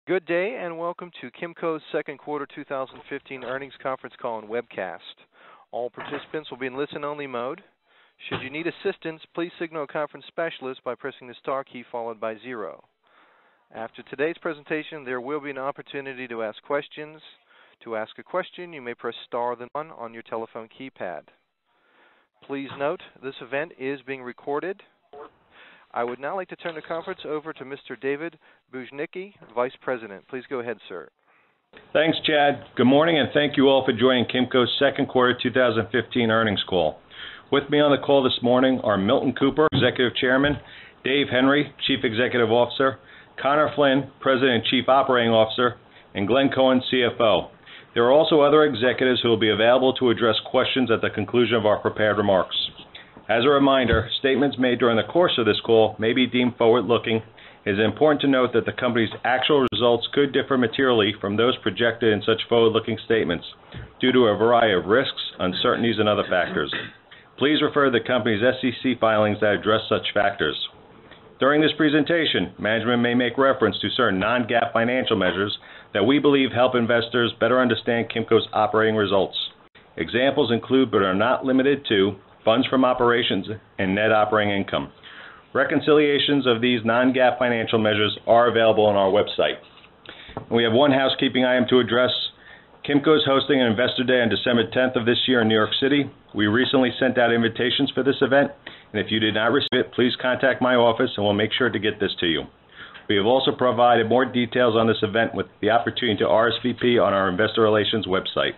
Good day and welcome to Kimco's second quarter 2015 earnings conference call and webcast. All participants will be in listen-only mode. Should you need assistance, please signal a conference specialist by pressing the star key followed by 0. After today's presentation, there will be an opportunity to ask questions. To ask a question, you may press star then 1 on your telephone keypad. Please note, this event is being recorded. I would now like to turn the conference over to Mr. David Bujnicki, Vice President. Please go ahead, sir. Thanks, Chad. Good morning, and thank you all for joining Kimco's second quarter 2015 earnings call. With me on the call this morning are Milton Cooper, Executive Chairman, Dave Henry, Chief Executive Officer, Connor Flynn, President and Chief Operating Officer, and Glenn Cohen, CFO. There are also other executives who will be available to address questions at the conclusion of our prepared remarks. As a reminder, statements made during the course of this call may be deemed forward-looking. It is important to note that the company's actual results could differ materially from those projected in such forward-looking statements due to a variety of risks, uncertainties, and other factors. Please refer to the company's SEC filings that address such factors. During this presentation, management may make reference to certain non-GAAP financial measures that we believe help investors better understand Kimco's operating results. Examples include, but are not limited to, funds from operations and net operating income. Reconciliations of these non-GAAP financial measures are available on our website. We have one housekeeping item to address. Kimco is hosting an Investor Day on December 10th of this year in New York City. We recently sent out invitations for this event, and if you did not receive it, please contact my office and we'll make sure to get this to you. We have also provided more details on this event with the opportunity to RSVP on our Investor Relations website.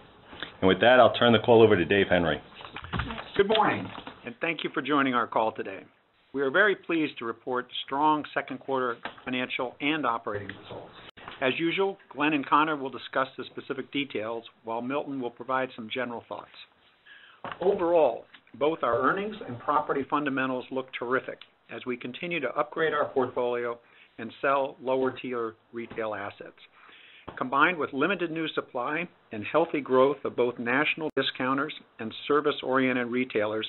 And with that, I'll turn the call over to Dave Henry. Good morning, and thank you for joining our call today. We are very pleased to report strong second quarter financial and operating results. As usual, Glenn and Connor will discuss the specific details, while Milton will provide some general thoughts. Overall, both our earnings and property fundamentals look terrific as we continue to upgrade our portfolio and sell lower-tier retail assets. Combined with limited new supply and healthy growth of both national discounters and service-oriented retailers,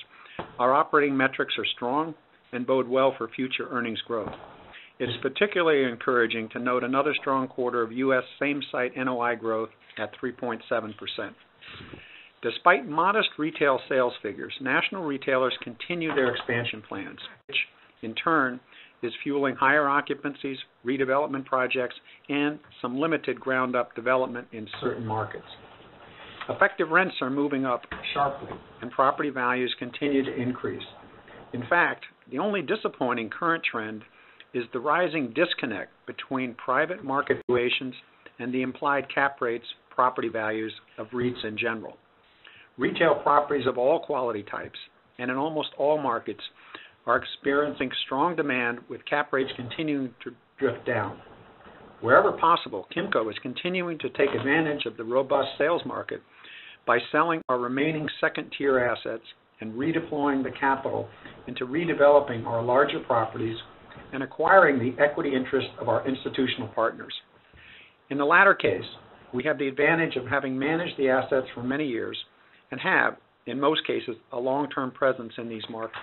our operating metrics are strong and bode well for future earnings growth. It is particularly encouraging to note another strong quarter of U.S. same-site NOI growth at 3.7%. Despite modest retail sales figures, national retailers continue their expansion plans, which, in turn, is fueling higher occupancies, redevelopment projects, and some limited ground-up development in certain markets. Effective rents are moving up sharply, and property values continue to increase. In fact, the only disappointing current trend is the rising disconnect between private market valuations and the implied cap rates property values of REITs in general. Retail properties of all quality types, and in almost all markets, are experiencing strong demand with cap rates continuing to drift down. Wherever possible, Kimco is continuing to take advantage of the robust sales market by selling our remaining second-tier assets and redeploying the capital into redeveloping our larger properties and acquiring the equity interest of our institutional partners. In the latter case, we have the advantage of having managed the assets for many years and have, in most cases, a long-term presence in these markets.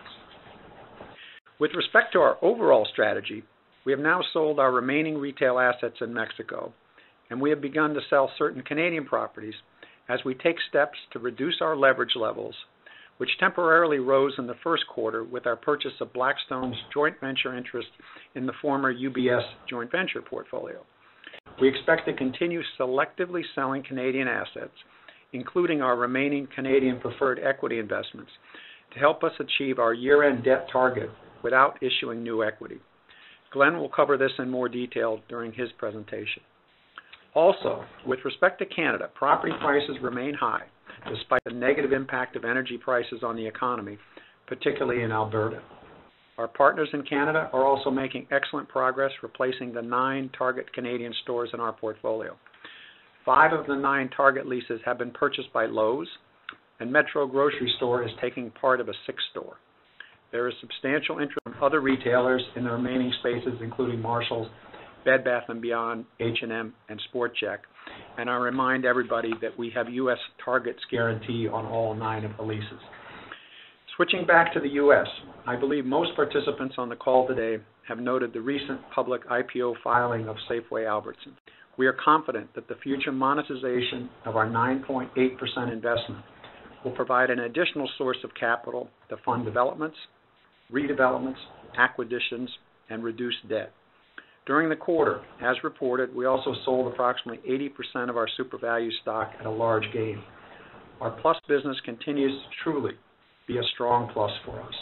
With respect to our overall strategy, we have now sold our remaining retail assets in Mexico, and we have begun to sell certain Canadian properties as we take steps to reduce our leverage levels, which temporarily rose in the first quarter with our purchase of Blackstone's joint venture interest in the former UBS joint venture portfolio. We expect to continue selectively selling Canadian assets, including our remaining Canadian preferred equity investments, to help us achieve our year-end debt target without issuing new equity. Glenn will cover this in more detail during his presentation. Also, with respect to Canada, property prices remain high, despite the negative impact of energy prices on the economy, particularly in Alberta. Our partners in Canada are also making excellent progress replacing the 9 Target Canadian stores in our portfolio. 5 of the 9 Target leases have been purchased by Lowe's, and Metro Grocery Store is taking part of a 6th store. There is substantial interest from other retailers in the remaining spaces, including Marshalls, Bed Bath & Beyond, H&M, and Sport Chek. And I remind everybody that we have U.S. Target's guarantee on all 9 of the leases. Switching back to the U.S., I believe most participants on the call today have noted the recent public IPO filing of Safeway Albertsons. We are confident that the future monetization of our 9.8% investment will provide an additional source of capital to fund developments, redevelopments, acquisitions, and reduce debt. During the quarter, as reported, we also sold approximately 80% of our SuperValue stock at a large gain. Our plus business continues to truly be a strong plus for us.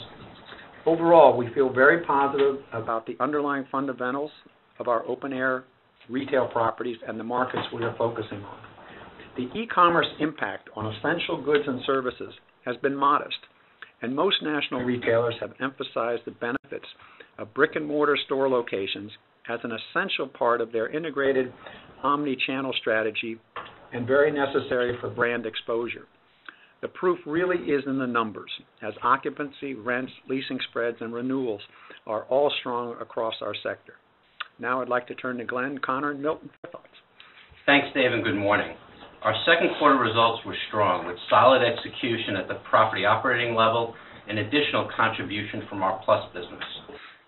Overall, we feel very positive about the underlying fundamentals of our open-air retail properties and the markets we are focusing on. The e-commerce impact on essential goods and services has been modest, and most national retailers have emphasized the benefits of brick-and-mortar store locations as an essential part of their integrated omni-channel strategy and very necessary for brand exposure. The proof really is in the numbers, as occupancy, rents, leasing spreads, and renewals are all strong across our sector. Now I'd like to turn to Glenn, Connor, and Milton for thoughts. Thanks, Dave, and good morning. Our second quarter results were strong, with solid execution at the property operating level and additional contribution from our plus business.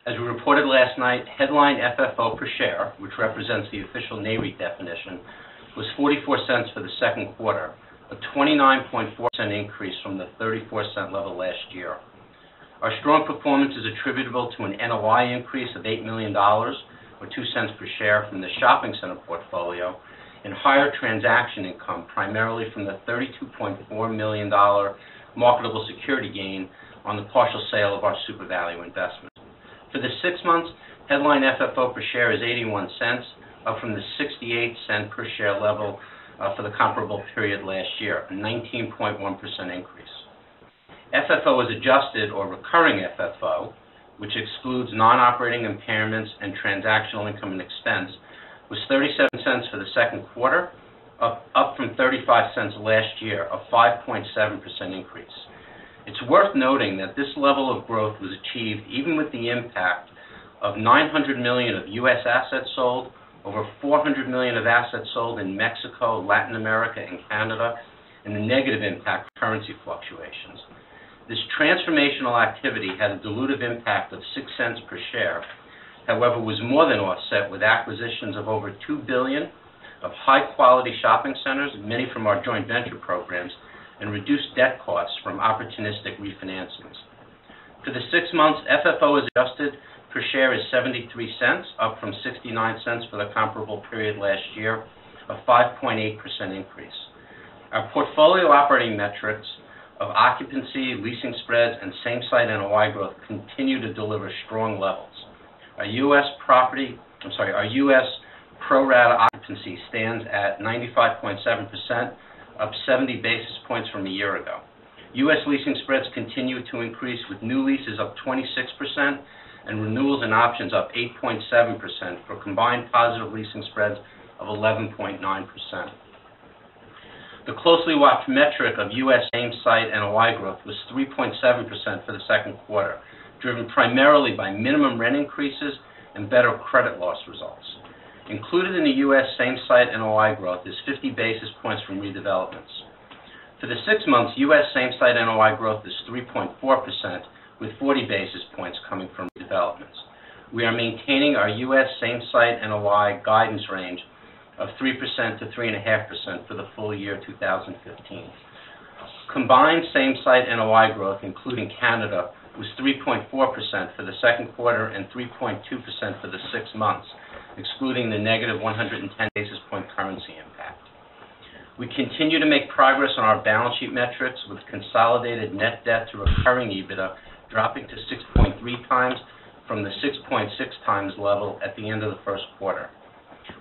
As we reported last night, headline FFO per share, which represents the official NAREIT definition, was 44 cents for the second quarter, a 29.4% increase from the 34-cent level last year. Our strong performance is attributable to an NOI increase of $8 million, or 2 cents per share, from the shopping center portfolio, and higher transaction income, primarily from the $32.4 million marketable security gain on the partial sale of our SuperValue investment. For the 6 months, headline FFO per share is 81 cents, up from the 68-cent per share level for the comparable period last year, a 19.1% increase. FFO is adjusted, or recurring FFO, which excludes non-operating impairments and transactional income and expense, was 37 cents for the second quarter, up from 35 cents last year, a 5.7% increase. It's worth noting that this level of growth was achieved even with the impact of $900 million of U.S. assets sold, over $400 million of assets sold in Mexico, Latin America, and Canada, and the negative impact of currency fluctuations. This transformational activity had a dilutive impact of 6 cents per share, however, was more than offset with acquisitions of over $2 billion of high-quality shopping centers, many from our joint venture programs, and reduced debt costs from opportunistic refinancings. For the 6 months, FFO as adjusted per share is 73 cents, up from 69 cents for the comparable period last year, a 5.8% increase. Our portfolio operating metrics of occupancy, leasing spreads, and same-site NOI growth continue to deliver strong levels. Our U.S. pro rata occupancy stands at 95.7%, up 70 basis points from a year ago. U.S. leasing spreads continue to increase, with new leases up 26% and renewals and options up 8.7% for combined positive leasing spreads of 11.9%. The closely watched metric of U.S. same-site NOI growth was 3.7% for the second quarter, driven primarily by minimum rent increases and better credit loss results. Included in the U.S. same-site NOI growth is 50 basis points from redevelopments. For the 6 months, U.S. same-site NOI growth is 3.4%, with 40 basis points coming from redevelopments. We are maintaining our U.S. same-site NOI guidance range of 3% to 3.5% for the full year 2015. Combined same-site NOI growth, including Canada, was 3.4% for the second quarter and 3.2% for the 6 months, excluding the negative 110 basis point currency impact. We continue to make progress on our balance sheet metrics, with consolidated net debt to recurring EBITDA dropping to 6.3 times from the 6.6 times level at the end of the first quarter.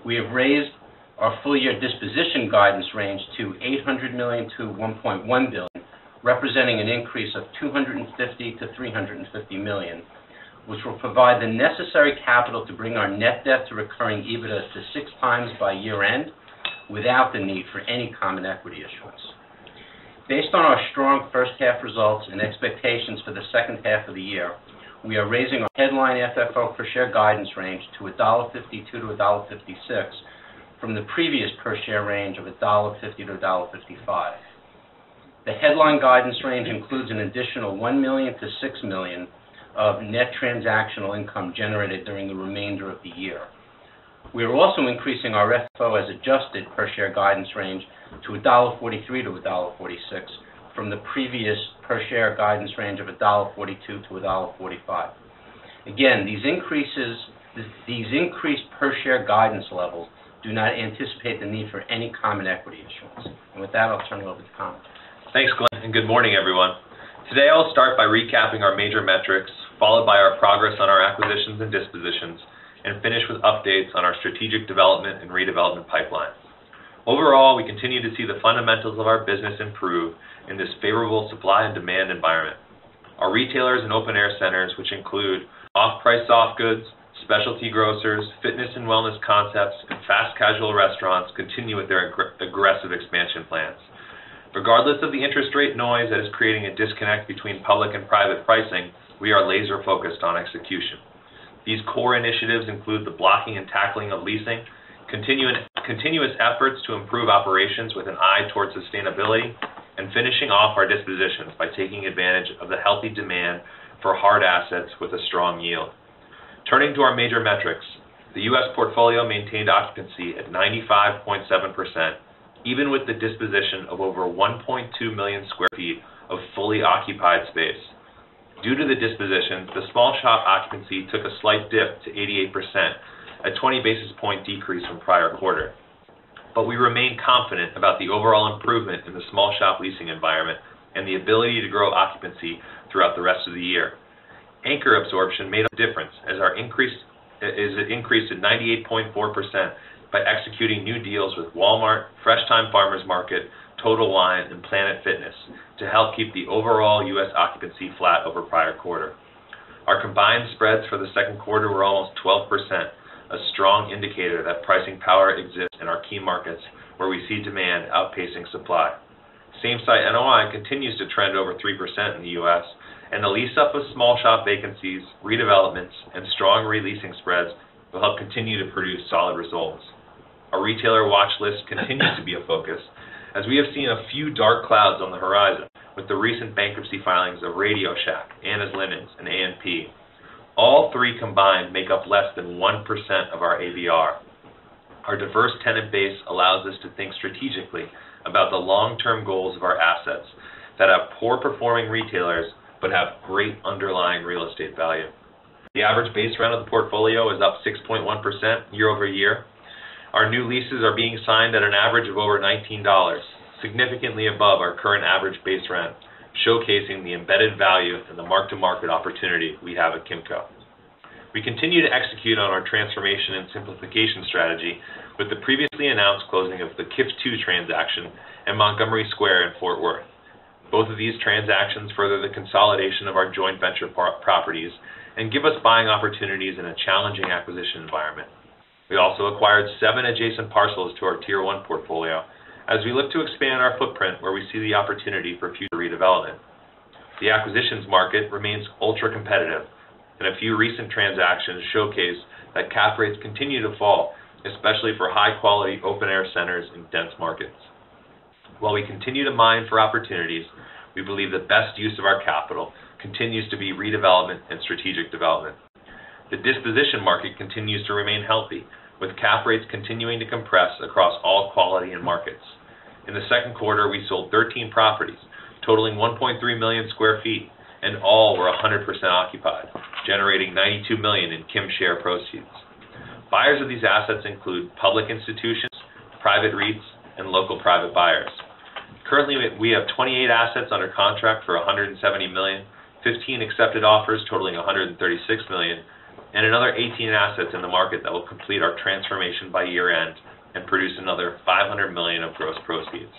We have raised our full-year disposition guidance range to $800 million to $1.1 billion, representing an increase of $250 to $350 million, which will provide the necessary capital to bring our net debt to recurring EBITDA to 6 times by year-end without the need for any common equity issuance. Based on our strong first-half results and expectations for the second half of the year, we are raising our headline FFO per share guidance range to $1.52 to $1.56 from the previous per share range of $1.50 to $1.55. The headline guidance range includes an additional $1 million to $6 million of net transactional income generated during the remainder of the year. We are also increasing our FFO as adjusted per share guidance range to $1.43 to $1.46 from the previous per share guidance range of $1.42 to $1.45. Again, these increased per share guidance levels do not anticipate the need for any common equity issuance. And with that, I'll turn it over to Tom. Thanks, Glenn, and good morning, everyone. Today I'll start by recapping our major metrics, followed by our progress on our acquisitions and dispositions, and finish with updates on our strategic development and redevelopment pipeline. Overall, we continue to see the fundamentals of our business improve in this favorable supply and demand environment. Our retailers and open-air centers, which include off-price soft goods, specialty grocers, fitness and wellness concepts, and fast casual restaurants, continue with their aggressive expansion plans. Regardless of the interest rate noise that is creating a disconnect between public and private pricing, we are laser focused on execution. These core initiatives include the blocking and tackling of leasing, continuous efforts to improve operations with an eye towards sustainability, and finishing off our dispositions by taking advantage of the healthy demand for hard assets with a strong yield. Turning to our major metrics, the U.S. portfolio maintained occupancy at 95.7%, even with the disposition of over 1.2 million square feet of fully occupied space. Due to the dispositions, the small shop occupancy took a slight dip to 88%, a 20 basis point decrease from prior quarter. But we remain confident about the overall improvement in the small shop leasing environment and the ability to grow occupancy throughout the rest of the year. Anchor absorption made a difference as it increased to 98.4% by executing new deals with Walmart, Fresh Time Farmers Market, Total Wine, and Planet Fitness to help keep the overall U.S. occupancy flat over prior quarter. Our combined spreads for the second quarter were almost 12%, a strong indicator that pricing power exists in our key markets where we see demand outpacing supply. Same-site NOI continues to trend over 3% in the U.S., and the lease-up of small shop vacancies, redevelopments, and strong releasing spreads will help continue to produce solid results. Our retailer watch list continues to be a focus, as we have seen a few dark clouds on the horizon with the recent bankruptcy filings of Radio Shack, Anna's Linens, and A&P. All three combined make up less than 1% of our ABR. Our diverse tenant base allows us to think strategically about the long-term goals of our assets that have poor-performing retailers but have great underlying real estate value. The average base rent of the portfolio is up 6.1% year over year. Our new leases are being signed at an average of over $19, significantly above our current average base rent, showcasing the embedded value and the mark-to-market opportunity we have at Kimco. We continue to execute on our transformation and simplification strategy with the previously announced closing of the KIF2 transaction in Montgomery Square in Fort Worth. Both of these transactions further the consolidation of our joint venture properties and give us buying opportunities in a challenging acquisition environment. We also acquired 7 adjacent parcels to our Tier 1 portfolio as we look to expand our footprint where we see the opportunity for future redevelopment. The acquisitions market remains ultra-competitive, and a few recent transactions showcase that cap rates continue to fall, especially for high-quality open-air centers in dense markets. While we continue to mine for opportunities, we believe the best use of our capital continues to be redevelopment and strategic development. The disposition market continues to remain healthy, with cap rates continuing to compress across all quality and markets. In the second quarter, we sold 13 properties, totaling 1.3 million square feet, and all were 100% occupied, generating $92 million in Kim share proceeds. Buyers of these assets include public institutions, private REITs, and local private buyers. Currently, we have 28 assets under contract for $170 million, 15 accepted offers totaling $136 million, and another 18 assets in the market that will complete our transformation by year-end and produce another $500 million of gross proceeds.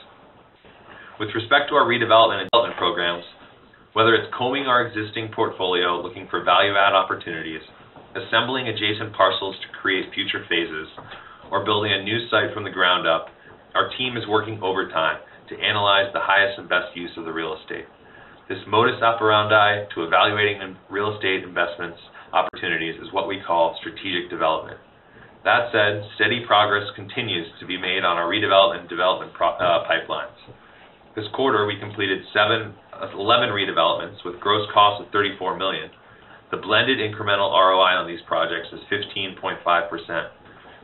With respect to our redevelopment and development programs, whether it's combing our existing portfolio looking for value-add opportunities, assembling adjacent parcels to create future phases, or building a new site from the ground up, our team is working overtime to analyze the highest and best use of the real estate. This modus operandi to evaluating real estate investments opportunities is what we call strategic development. That said, steady progress continues to be made on our redevelopment and development pipelines. This quarter, we completed 11 redevelopments with gross costs of $34 million. The blended incremental ROI on these projects is 15.5%.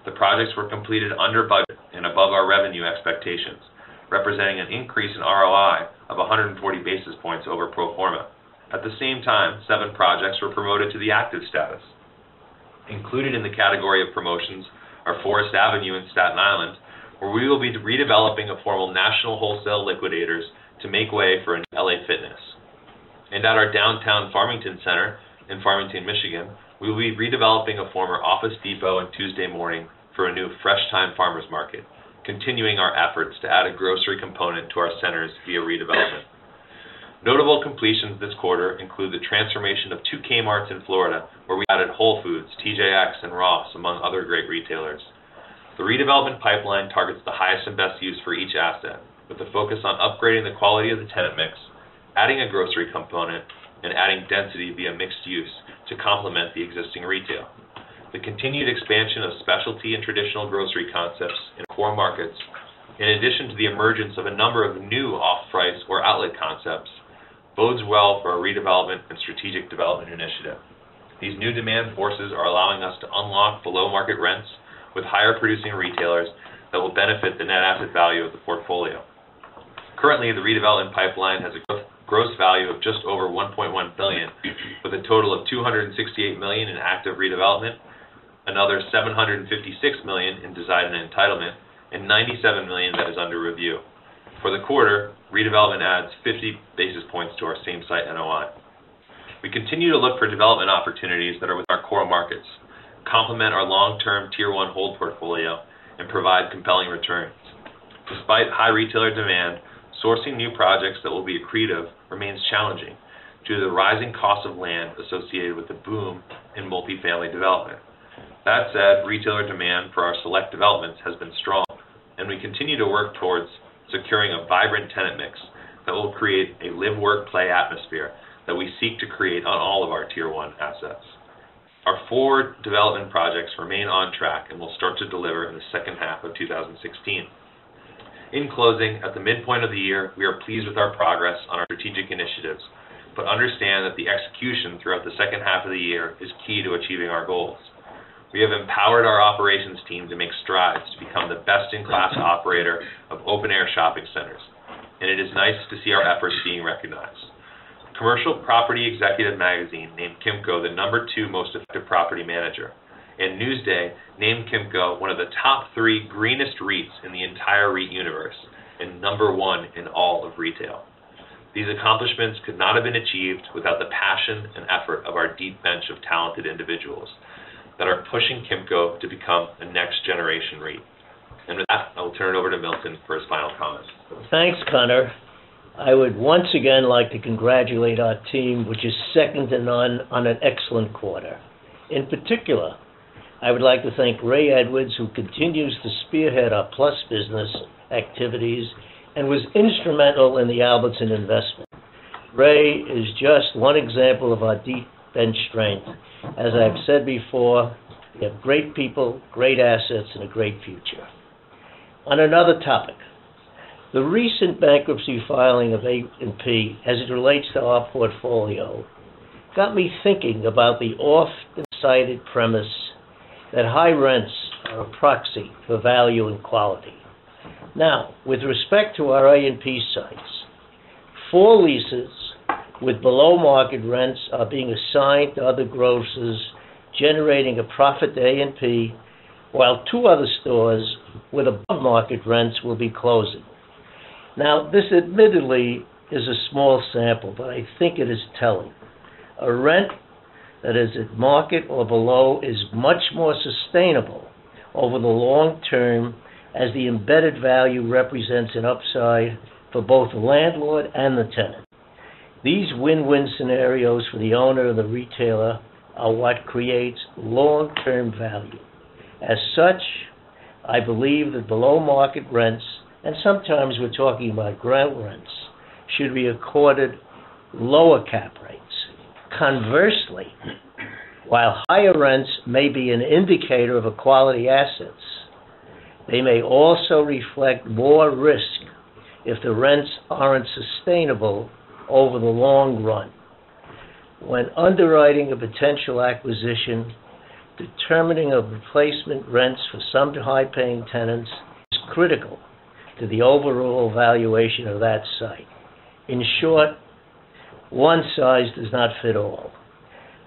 The projects were completed under budget and above our revenue expectations, representing an increase in ROI of 140 basis points over pro forma. At the same time, 7 projects were promoted to the active status. Included in the category of promotions are Forest Avenue in Staten Island, where we will be redeveloping a formal national wholesale liquidators to make way for a new LA Fitness. And at our downtown Farmington Center in Farmington, Michigan, we will be redeveloping a former Office Depot on Tuesday morning for a new Fresh Time Farmers Market, continuing our efforts to add a grocery component to our centers via redevelopment. Notable completions this quarter include the transformation of 2 Kmarts in Florida, where we added Whole Foods, TJX, and Ross, among other great retailers. The redevelopment pipeline targets the highest and best use for each asset, with a focus on upgrading the quality of the tenant mix, adding a grocery component, and adding density via mixed use to complement the existing retail. The continued expansion of specialty and traditional grocery concepts in core markets, in addition to the emergence of a number of new off-price or outlet concepts, bodes well for our redevelopment and strategic development initiative. These new demand forces are allowing us to unlock below-market rents with higher-producing retailers that will benefit the net asset value of the portfolio. Currently, the redevelopment pipeline has a gross value of just over $1.1 billion, with a total of $268 million in active redevelopment, another $756 million in design and entitlement, and $97 million that is under review. For the quarter, redevelopment adds 50 basis points to our same-site NOI. We continue to look for development opportunities that are within our core markets, complement our long-term Tier 1 hold portfolio, and provide compelling returns. Despite high retailer demand, sourcing new projects that will be accretive remains challenging due to the rising cost of land associated with the boom in multifamily development. That said, retailer demand for our select developments has been strong, and we continue to work towards securing a vibrant tenant mix that will create a live-work-play atmosphere that we seek to create on all of our Tier 1 assets. Our 4 development projects remain on track and will start to deliver in the second half of 2016. In closing, at the midpoint of the year, we are pleased with our progress on our strategic initiatives, but understand that the execution throughout the second half of the year is key to achieving our goals. We have empowered our operations team to make strides to become the best-in-class operator of open-air shopping centers, and it is nice to see our efforts being recognized. Commercial Property Executive Magazine named Kimco the #2 most effective property manager, and Newsday named Kimco one of the top 3 greenest REITs in the entire REIT universe, and #1 in all of retail. These accomplishments could not have been achieved without the passion and effort of our deep bench of talented individuals that are pushing Kimco to become a next-generation REIT. And with that, I will turn it over to Milton for his final comments. Thanks, Connor. I would once again like to congratulate our team, which is second to none, on an excellent quarter. In particular, I would like to thank Ray Edwards, who continues to spearhead our Plus business activities and was instrumental in the Albertson investment. Ray is just one example of our deep bench strength. As I've said before, we have great people, great assets, and a great future. On another topic, the recent bankruptcy filing of A&P as it relates to our portfolio got me thinking about the often-cited premise that high rents are a proxy for value and quality. Now, with respect to our A&P sites, 4 leases with below-market rents are being assigned to other grocers, generating a profit to A&P, while 2 other stores with above-market rents will be closing. Now, this admittedly is a small sample, but I think it is telling. A rent that is at market or below is much more sustainable over the long term, as the embedded value represents an upside for both the landlord and the tenant. These win-win scenarios for the owner and the retailer are what creates long-term value. As such, I believe that below-market rents, and sometimes we're talking about ground rents, should be accorded lower cap rates. Conversely, while higher rents may be an indicator of a quality assets, they may also reflect more risk if the rents aren't sustainable over the long run. When underwriting a potential acquisition, determining of replacement rents for some high-paying tenants is critical to the overall valuation of that site. In short, one size does not fit all.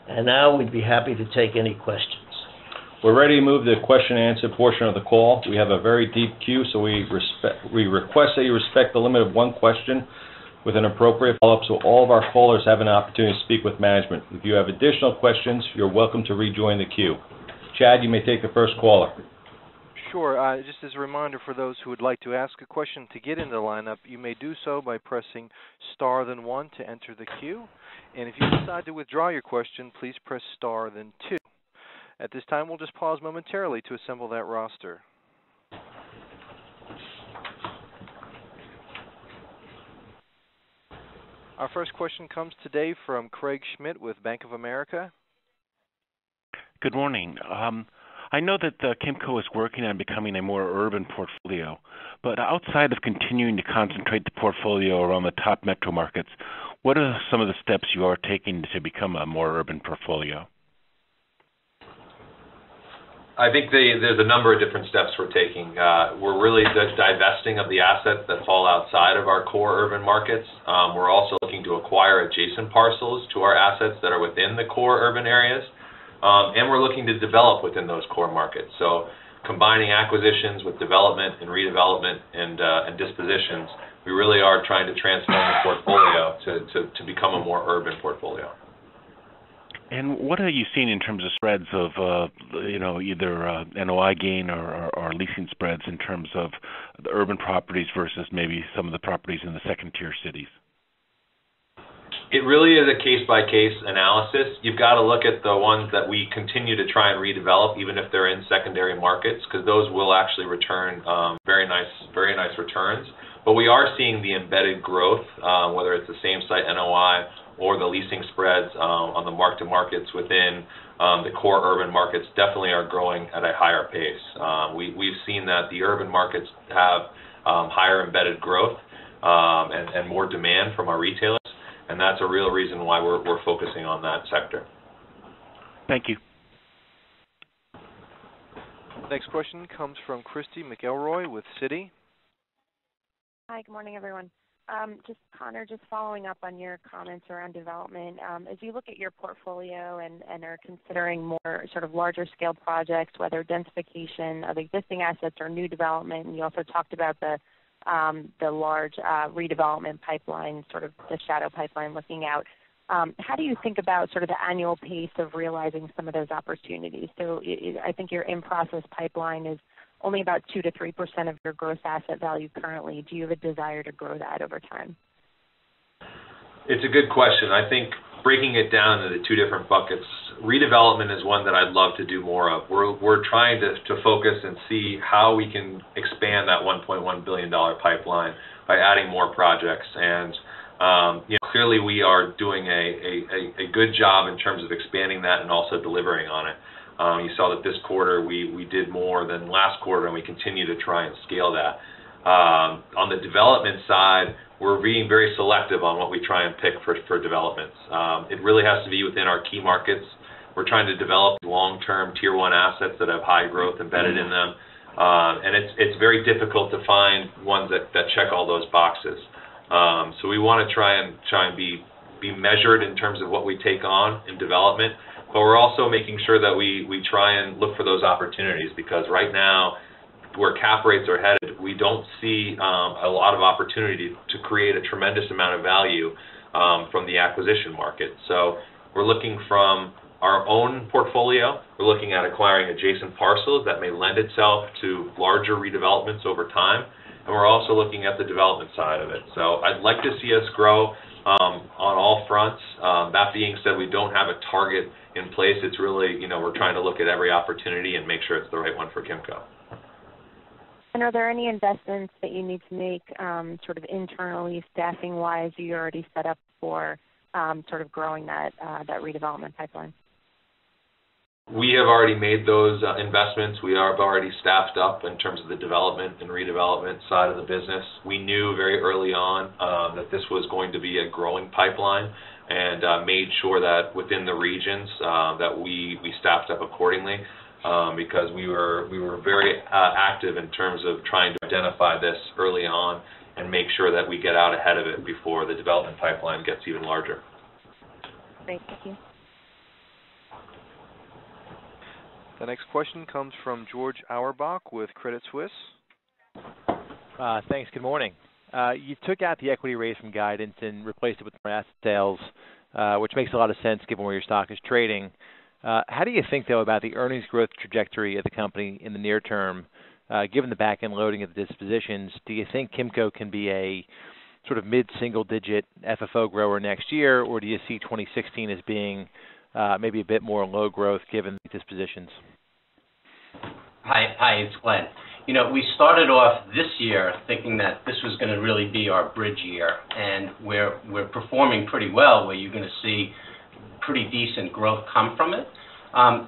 And now we'd be happy to take any questions. We're ready to move to the question and answer portion of the call. We have a very deep queue, so we request that you respect the limit of one question with an appropriate follow-up so all of our callers have an opportunity to speak with management. If you have additional questions, you're welcome to rejoin the queue. Chad, you may take the first caller. Sure. Just as a reminder for those who would like to ask a question to get into the lineup, you may do so by pressing star then 1 to enter the queue. And if you decide to withdraw your question, please press star then 2. At this time, we'll just pause momentarily to assemble that roster. Our first question comes today from Craig Schmidt with Bank of America. Good morning. I know that Kimco is working on becoming a more urban portfolio, but outside of continuing to concentrate the portfolio around the top metro markets, what are some of the steps you are taking to become a more urban portfolio? I think there's a number of different steps we're taking. We're really divesting of the assets that fall outside of our core urban markets. We're also looking to acquire adjacent parcels to our assets that are within the core urban areas. And we're looking to develop within those core markets. So combining acquisitions with development and redevelopment and dispositions, we really are trying to transform the portfolio to become a more urban portfolio. And what are you seeing in terms of spreads of, either NOI gain or leasing spreads in terms of the urban properties versus maybe some of the properties in the second-tier cities? It really is a case-by-case analysis. You've got to look at the ones that we continue to try and redevelop, even if they're in secondary markets, because those will actually return very nice returns. But we are seeing the embedded growth, whether it's the same-site NOI or the leasing spreads on the mark-to-markets within the core urban markets definitely are growing at a higher pace. We've seen that the urban markets have higher embedded growth and more demand from our retailers, and that's a real reason why we're focusing on that sector. Thank you. Next question comes from Christy McElroy with Citi. Hi, good morning, everyone. Connor, just following up on your comments around development, as you look at your portfolio and are considering more sort of larger scale projects, whether densification of existing assets or new development, and you also talked about the large redevelopment pipeline, sort of the shadow pipeline looking out, how do you think about sort of the annual pace of realizing some of those opportunities? So I think your in-process pipeline is only about 2 to 3% of your gross asset value currently. Do you have a desire to grow that over time? It's a good question. I think breaking it down into the two different buckets, redevelopment is one that I'd love to do more of. We're trying to focus and see how we can expand that $1.1 billion pipeline by adding more projects. And clearly we are doing a good job in terms of expanding that and also delivering on it. You saw that this quarter we did more than last quarter, and we continue to try and scale that. On the development side, we're being very selective on what we try and pick for developments. It really has to be within our key markets. We're trying to develop long-term Tier 1 assets that have high growth embedded in them. And it's very difficult to find ones that check all those boxes. So we want to try and be measured in terms of what we take on in development, but we're also making sure that we try and look for those opportunities, because right now, where cap rates are headed, we don't see a lot of opportunity to create a tremendous amount of value from the acquisition market. So we're looking from our own portfolio, we're looking at acquiring adjacent parcels that may lend itself to larger redevelopments over time, and we're also looking at the development side of it. So I'd like to see us grow on all fronts. That being said, we don't have a target in place. It's really, we're trying to look at every opportunity and make sure it's the right one for Kimco. And are there any investments that you need to make sort of internally, staffing-wise, you already set up for sort of growing that redevelopment pipeline? We have already made those investments. We have already staffed up in terms of the development and redevelopment side of the business. We knew very early on that this was going to be a growing pipeline, and made sure that within the regions that we staffed up accordingly, because we were very active in terms of trying to identify this early on and make sure that we get out ahead of it before the development pipeline gets even larger. Great, thank you. The next question comes from George Auerbach with Credit Suisse. Thanks. Good morning. You took out the equity raise from guidance and replaced it with more asset sales, which makes a lot of sense given where your stock is trading. How do you think, though, about the earnings growth trajectory of the company in the near term, given the back-end loading of the dispositions? Do you think Kimco can be a sort of mid-single-digit FFO grower next year, or do you see 2016 as being maybe a bit more low growth given the dispositions? Hi, it's Glenn. You know, we started off this year thinking that this was going to really be our bridge year, and we're performing pretty well, where you're going to see pretty decent growth come from it.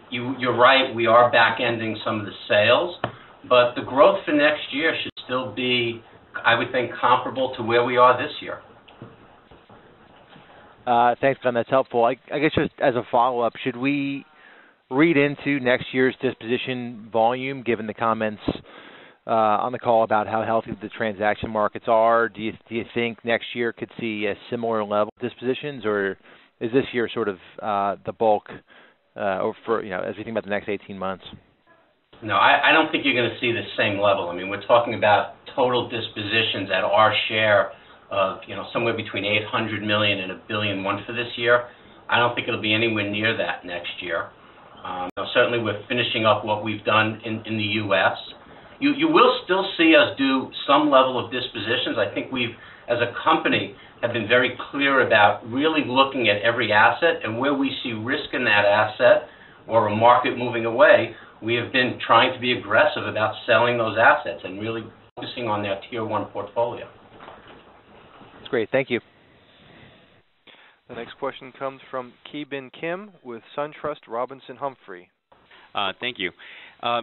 You're right, we are back-ending some of the sales, but the growth for next year should still be, I would think, comparable to where we are this year. Thanks, Glenn. That's helpful. I guess just as a follow-up, should we read into next year's disposition volume, given the comments on the call about how healthy the transaction markets are? Do you think next year could see a similar level of dispositions, or is this year sort of the bulk for, as we think about the next 18 months? No, I don't think you're going to see the same level. I mean, we're talking about total dispositions at our share of, somewhere between $800 million and $1.1 billion for this year. I don't think it'll be anywhere near that next year. Certainly we're finishing up what we've done in the U.S. You will still see us do some level of dispositions. I think we've, as a company, have been very clear about really looking at every asset, and where we see risk in that asset or a market moving away, we have been trying to be aggressive about selling those assets and really focusing on their Tier 1 portfolio. That's great. Thank you. The next question comes from Ki Bin Kim with SunTrust Robinson Humphrey. Thank you. So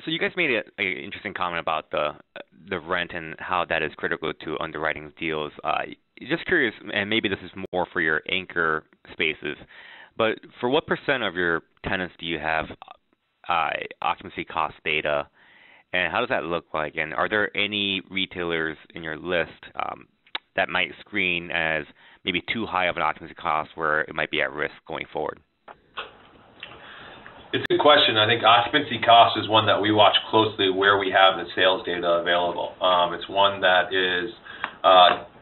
you guys made an interesting comment about the rent and how that is critical to underwriting deals. Just curious, and maybe this is more for your anchor spaces, but for what % of your tenants do you have occupancy cost data, and how does that look like? And are there any retailers in your list that might screen as maybe too high of an occupancy cost where it might be at risk going forward? It's a good question. I think occupancy cost is one that we watch closely where we have the sales data available. It's one that is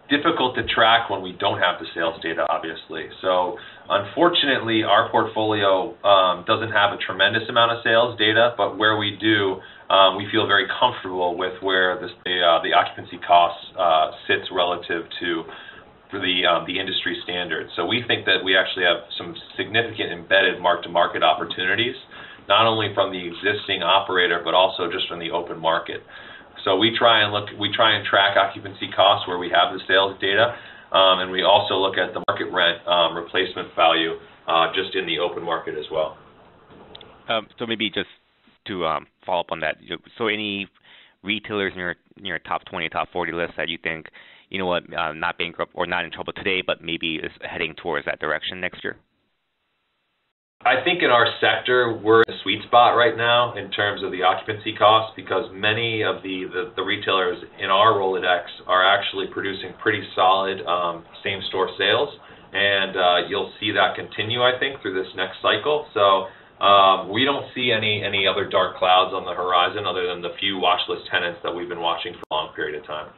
difficult to track when we don't have the sales data, obviously. So unfortunately, our portfolio doesn't have a tremendous amount of sales data, but where we do, we feel very comfortable with where the occupancy cost sits relative to the industry standards. So we think that we actually have some significant embedded mark-to-market opportunities, not only from the existing operator, but also just from the open market. So we try and track occupancy costs where we have the sales data, and we also look at the market rent replacement value just in the open market as well. So maybe just to follow up on that, so any retailers in your top 20, top 40 list that you think, not bankrupt or not in trouble today, but maybe is heading towards that direction next year? I think in our sector, we're in a sweet spot right now in terms of the occupancy costs, because many of the retailers in our Rolodex are actually producing pretty solid same-store sales, and you'll see that continue, I think, through this next cycle. So we don't see any other dark clouds on the horizon other than the few watch list tenants that we've been watching for a long period of time.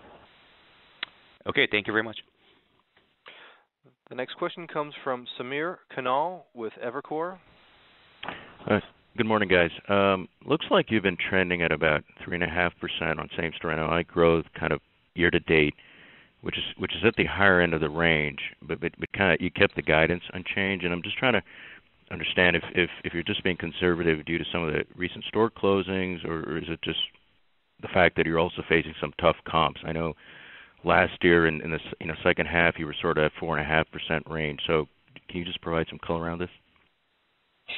Okay, thank you very much. The next question comes from Samir Khanal with Evercore. Good morning, guys. Looks like you've been trending at about 3.5% on same-store NOI growth, kind of year to date, which is at the higher end of the range. But kind of you kept the guidance unchanged, and I'm just trying to understand if you're just being conservative due to some of the recent store closings, or is it just the fact that you're also facing some tough comps? I know last year in the second half you were sort of at 4.5% range. So can you just provide some color around this?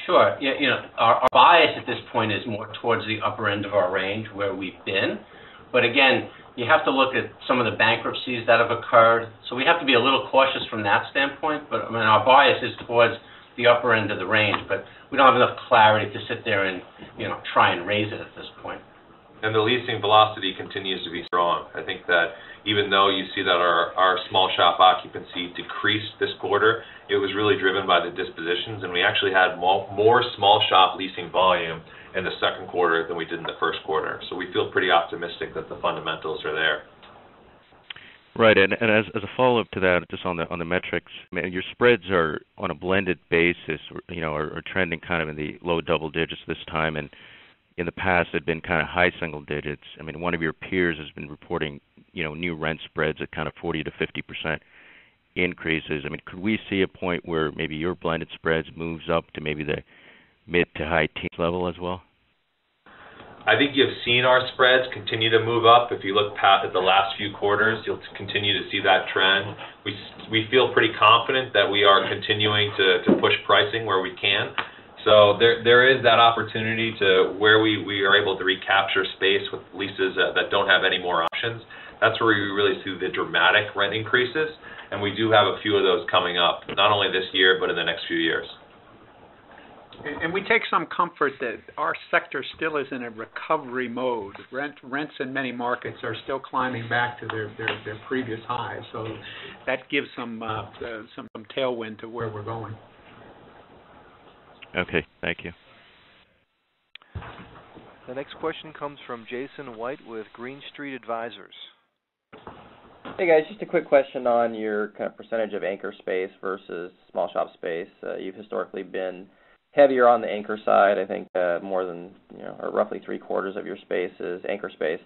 Sure. Yeah, our bias at this point is more towards the upper end of our range where we've been. But again, you have to look at some of the bankruptcies that have occurred. So we have to be a little cautious from that standpoint. But I mean, our bias is towards the upper end of the range. But we don't have enough clarity to sit there and, try and raise it at this point. And the leasing velocity continues to be strong. I think that even though you see that our small shop occupancy decreased this quarter, it was really driven by the dispositions, and we actually had more small shop leasing volume in the second quarter than we did in the first quarter. So we feel pretty optimistic that the fundamentals are there. Right, and as a follow-up to that, just on the metrics, your spreads are on a blended basis, are trending kind of in the low double digits this time, and in the past had been kind of high single digits. I mean, one of your peers has been reporting, new rent spreads at kind of 40 to 50% increases. I mean, could we see a point where maybe your blended spreads moves up to maybe the mid to high teens level as well? I think you've seen our spreads continue to move up. If you look past at the last few quarters, you'll continue to see that trend. We feel pretty confident that we are continuing to push pricing where we can. So there is that opportunity to where we are able to recapture space with leases that don't have any more options. That's where we really see the dramatic rent increases, and we do have a few of those coming up, not only this year, but in the next few years. And we take some comfort that our sector still is in a recovery mode. Rents in many markets are still climbing back to their previous highs, so that gives some tailwind to where we're going. Okay, thank you. The next question comes from Jason White with Green Street Advisors. Hey guys, just a quick question on your kind of percentage of anchor space versus small shop space. You've historically been heavier on the anchor side. I think more than, or roughly 3/4 of your space is anchor space.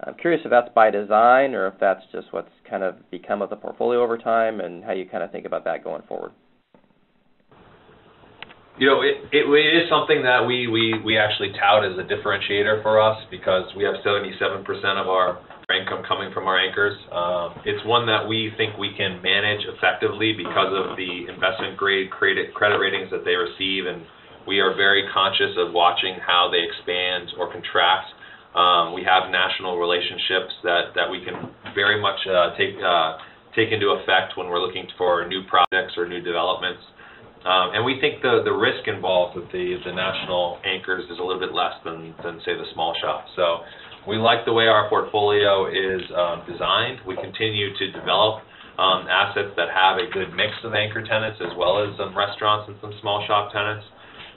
I'm curious if that's by design or if that's just what's kind of become of the portfolio over time, and how you kind of think about that going forward. It is something that we actually tout as a differentiator for us because we have 77% of our income coming from our anchors. It's one that we think we can manage effectively because of the investment grade credit ratings that they receive, and we are very conscious of watching how they expand or contract. We have national relationships that we can very much take into effect when we're looking for new projects or new developments. And we think the risk involved with the national anchors is a little bit less than say, the small shop. So we like the way our portfolio is designed. We continue to develop assets that have a good mix of anchor tenants as well as some restaurants and some small shop tenants.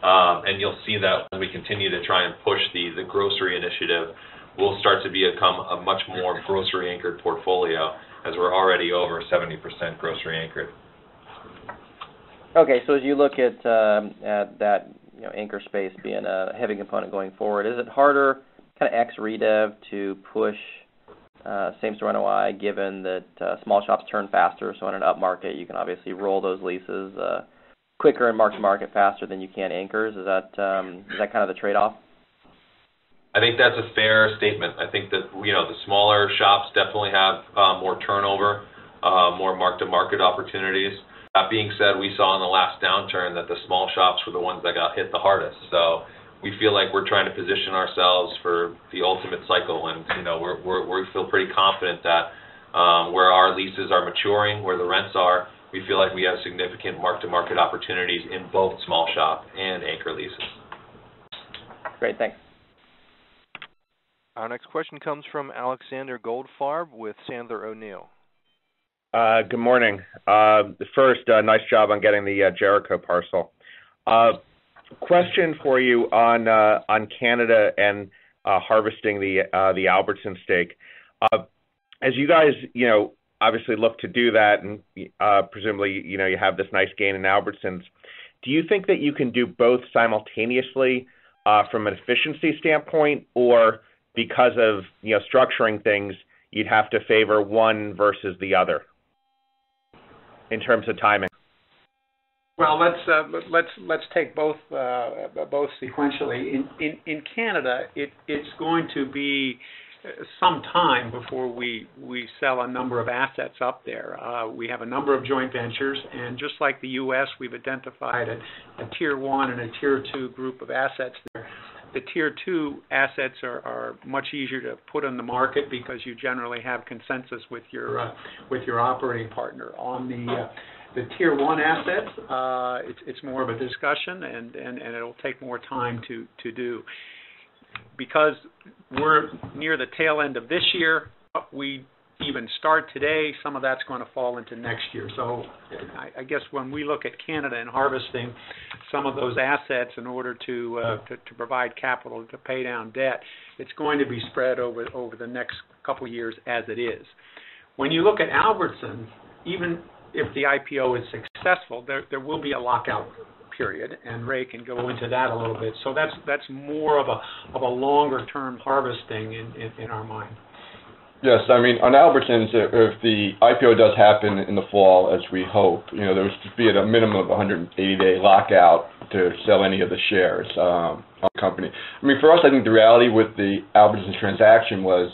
And you'll see that when we continue to try and push the grocery initiative, we'll start to become a much more grocery anchored portfolio as we're already over 70% grocery anchored. Okay, so as you look at that anchor space being a heavy component going forward, is it harder, kind of ex-redev, to push same-store NOI given that small shops turn faster, so in an up market you can obviously roll those leases quicker and mark-to-market faster than you can anchors? Is that kind of the trade-off? I think that's a fair statement. I think that the smaller shops definitely have more turnover, more mark-to-market opportunities. That being said, we saw in the last downturn that the small shops were the ones that got hit the hardest. So we feel like we're trying to position ourselves for the ultimate cycle, and we feel pretty confident that where our leases are maturing, where the rents are, we feel like we have significant mark-to-market opportunities in both small shop and anchor leases. Great, thanks. Our next question comes from Alexander Goldfarb with Sandler O'Neill. Good morning. First, nice job on getting the Jericho parcel. Question for you on Canada and harvesting the Albertson stake. As you guys, obviously look to do that, and presumably, you have this nice gain in Albertsons. Do you think that you can do both simultaneously from an efficiency standpoint, or because of structuring things, you'd have to favor one versus the other in terms of timing? Well, let's take both sequentially. In Canada, it's going to be some time before we sell a number of assets up there. We have a number of joint ventures, and just like the U.S., we've identified a Tier 1 and a Tier 2 group of assets there. The Tier 2 assets are much easier to put on the market because you generally have consensus with your operating partner. On the Tier 1 assets, it's more of a discussion, and it'll take more time to do. Because we're near the tail end of this year, we even start today, some of that's going to fall into next year. So I guess when we look at Canada and harvesting some of those assets in order to provide capital to pay down debt, it's going to be spread over the next couple years as it is. When you look at Albertson, even if the IPO is successful, there will be a lockout period, and Ray can go into that a little bit. So that's more of a longer term harvesting in our mind. Yes, I mean, on Albertsons, if the IPO does happen in the fall, as we hope, there was to be at a minimum of 180-day lockout to sell any of the shares on the company. I mean, for us, I think the reality with the Albertsons transaction was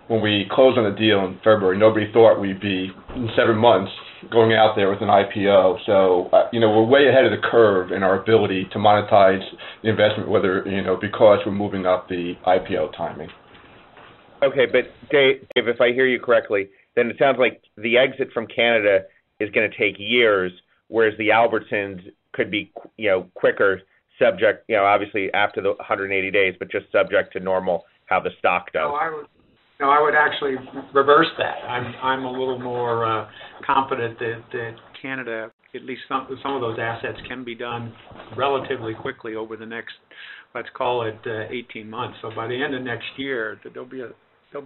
when we closed on the deal in February, nobody thought we'd be in 7 months going out there with an IPO. So, we're way ahead of the curve in our ability to monetize the investment, whether, because we're moving up the IPO timing. Okay, but Dave, if I hear you correctly, then it sounds like the exit from Canada is going to take years, whereas the Albertsons could be, quicker, subject, obviously after the 180 days, but just subject to normal how the stock does. No, I would actually reverse that. I'm a little more confident that Canada, at least some of those assets, can be done relatively quickly over the next, let's call it 18 months. So by the end of next year, there'll be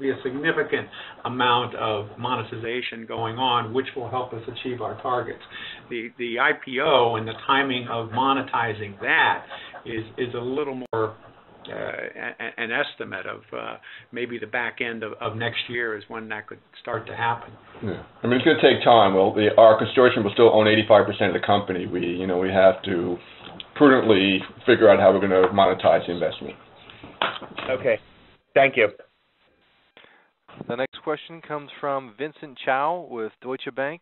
a significant amount of monetization going on, which will help us achieve our targets. The IPO and the timing of monetizing that is a little more an estimate of maybe the back end of next year is when that could start to happen. Yeah. I mean, it's going to take time. Well, our consortium will still own 85% of the company. We have to prudently figure out how we're going to monetize the investment. Okay. Thank you. The next question comes from Vincent Chow with Deutsche Bank.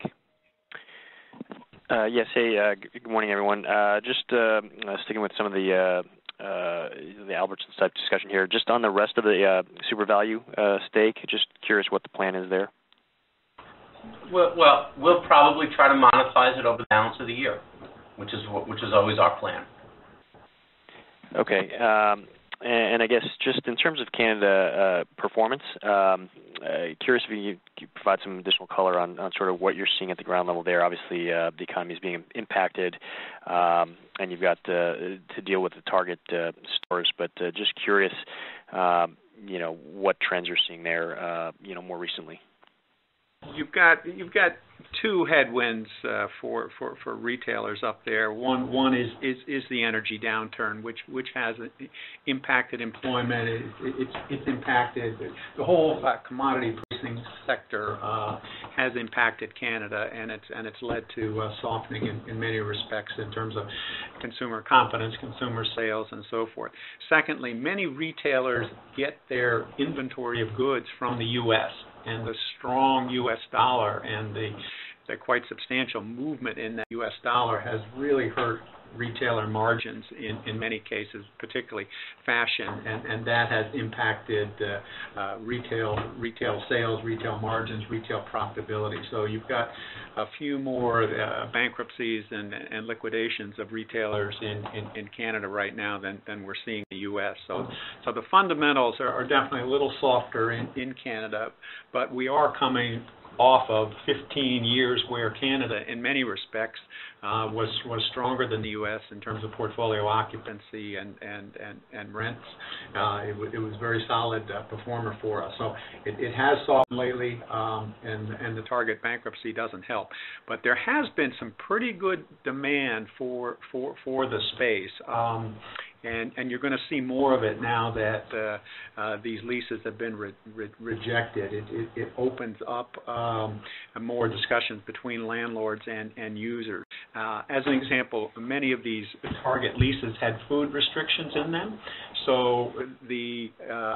Yes. Hey, good morning, everyone. Just sticking with some of the Albertsons type discussion here. Just on the rest of the super value stake, just curious what the plan is there. Well, we'll probably try to monetize it over the balance of the year, which is always our plan. Okay. And I guess just in terms of Canada performance, curious if you could provide some additional color on sort of what you're seeing at the ground level there. Obviously, the economy is being impacted, and you've got to deal with the Target stores. But just curious, what trends you're seeing there, more recently. You've got two headwinds for retailers up there. One is the energy downturn, which has impacted employment. It's impacted the whole commodity pricing sector has impacted Canada, and it's led to softening in many respects in terms of consumer confidence, consumer sales, and so forth. Secondly, many retailers get their inventory of goods from the U.S., and the strong U.S. dollar and the quite substantial movement in that U.S. dollar has really hurt retailer margins in many cases, particularly fashion, and that has impacted retail sales, retail margins, retail profitability. So you've got a few more bankruptcies and liquidations of retailers in Canada right now than we're seeing in the U.S. So the fundamentals are definitely a little softer in Canada, but we are coming off of 15 years where Canada, in many respects, was stronger than the U.S. in terms of portfolio occupancy and rents. It was very solid performer for us. So it has softened lately, and the Target bankruptcy doesn't help. But there has been some pretty good demand for the space. And you're going to see more of it now that these leases have been rejected. It opens up more discussions between landlords and users. As an example, many of these Target leases had food restrictions in them, So the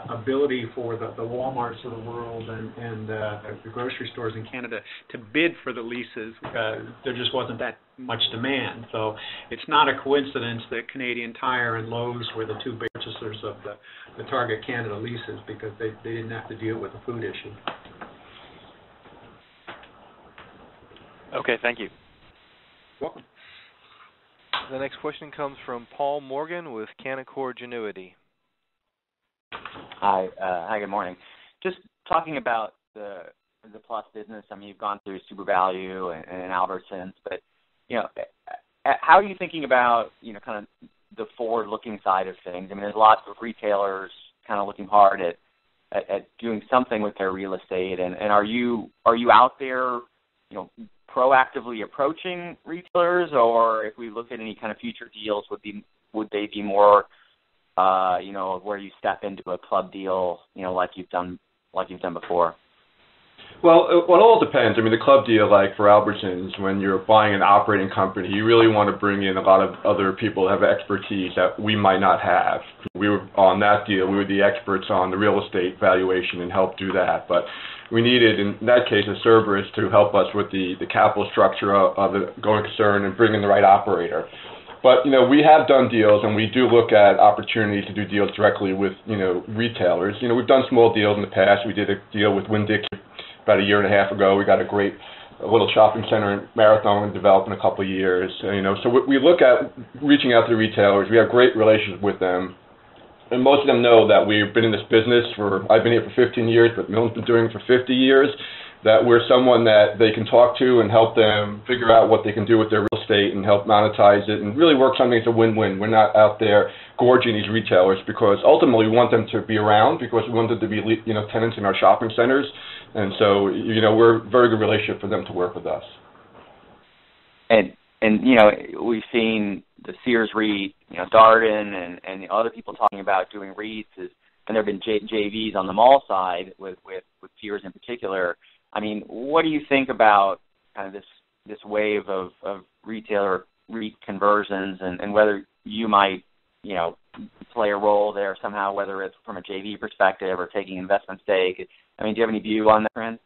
ability for the Walmarts of the world and the grocery stores in Canada to bid for the leases, there just wasn't that much demand. So it's not a coincidence that Canadian Tire and Lowe's were the two big purchasers of the Target Canada leases, because they didn't have to deal with the food issue. Okay, thank you. Welcome. The next question comes from Paul Morgan with Canaccord Genuity. Hi, good morning. Just talking about the Plus business. I mean, you've gone through Super Value and Albertsons, but how are you thinking about kind of the forward-looking side of things? I mean, there's lots of retailers kind of looking hard at doing something with their real estate, and are you out there, proactively approaching retailers, or if we look at any kind of future deals, would they be more, where you step into a club deal, like you've done before? Well, it all depends. I mean, the club deal, like for Albertsons, when you're buying an operating company, you really want to bring in a lot of other people who have expertise that we might not have. We were on that deal. We were the experts on the real estate valuation and helped do that. But we needed, in that case, a Cerberus to help us with the capital structure of the going concern and bring in the right operator. But, we have done deals, and we do look at opportunities to do deals directly with, retailers. We've done small deals in the past. We did a deal with Winn-Dixie about a year and a half ago. We got a great little shopping center in Marathon developed in a couple of years. So we look at reaching out to the retailers. We have great relationships with them. And most of them know that we've been in this business I've been here for 15 years, but Milton's been doing it for 50 years, that we're someone that they can talk to and help them figure out what they can do with their real estate and help monetize it and really work something that's a win-win. We're not out there gorging these retailers, because ultimately we want them to be around, because we want them to be, tenants in our shopping centers. And so, we're a very good relationship for them to work with us. And we've seen the Sears REIT, Darden, and other people talking about doing REITs, and there have been JVs on the mall side with Sears in particular. I mean, what do you think about kind of this wave of retailer REIT conversions, and whether you might, play a role there somehow, whether it's from a JV perspective or taking investment stake? I mean, do you have any view on that trend?